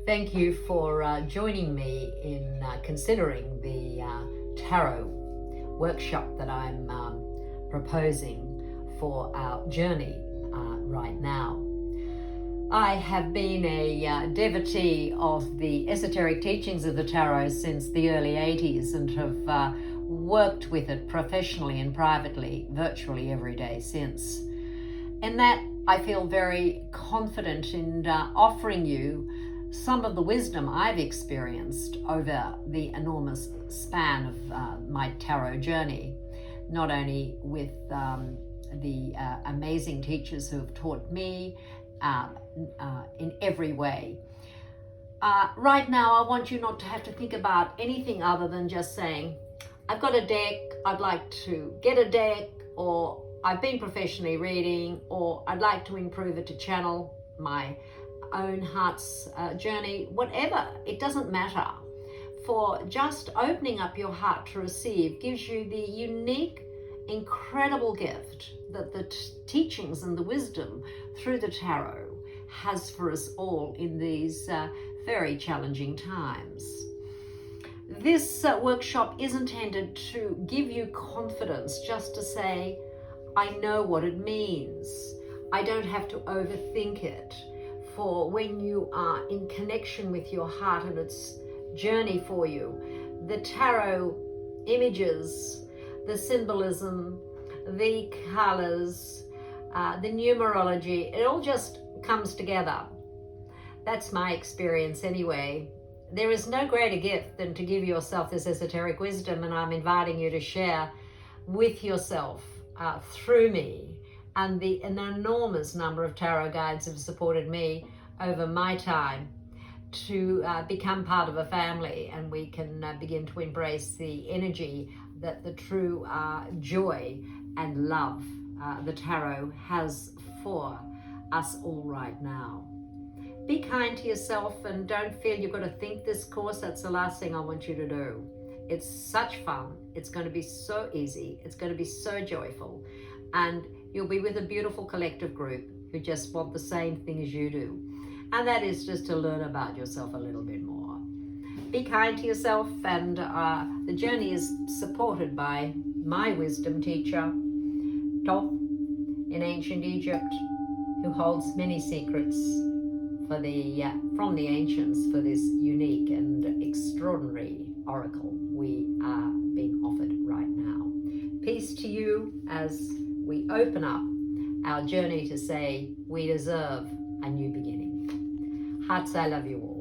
Thank you for joining me in considering the tarot workshop that I'm proposing for our journey right now. I have been a devotee of the esoteric teachings of the tarot since the early 80s and have worked with it professionally and privately virtually every day since. In that, I feel very confident in offering you some of the wisdom I've experienced over the enormous span of my tarot journey, not only with the amazing teachers who have taught me in every way. Right now, I want you not to have to think about anything other than just saying, I've got a deck, I'd like to get a deck, or I've been professionally reading, or I'd like to improve it to channel my own heart's journey, whatever, it doesn't matter. For just opening up your heart to receive gives you the unique, incredible gift that the teachings and the wisdom through the tarot has for us all in these very challenging times. This workshop is intended to give you confidence, just to say, I know what it means. I don't have to overthink it. For when you are in connection with your heart and its journey for you, the tarot images, the symbolism, the colors, the numerology, it all just comes together. That's my experience anyway. There is no greater gift than to give yourself this esoteric wisdom, and I'm inviting you to share with yourself through me and an enormous number of tarot guides have supported me over my time to become part of a family, and we can begin to embrace the energy that the true joy and love the tarot has for us all right now. Be kind to yourself and don't feel you've got to think this course. That's the last thing I want you to do. It's such fun. It's going to be so easy. It's going to be so joyful. And you'll be with a beautiful collective group who just want the same thing as you do. And that is just to learn about yourself a little bit more. Be kind to yourself, and the journey is supported by my wisdom teacher, Thoth, in ancient Egypt, who holds many secrets for from the ancients for this unique and extraordinary oracle we are being offered right now. Peace to you as we open up our journey to say we deserve a new beginning. Hearts, I love you all.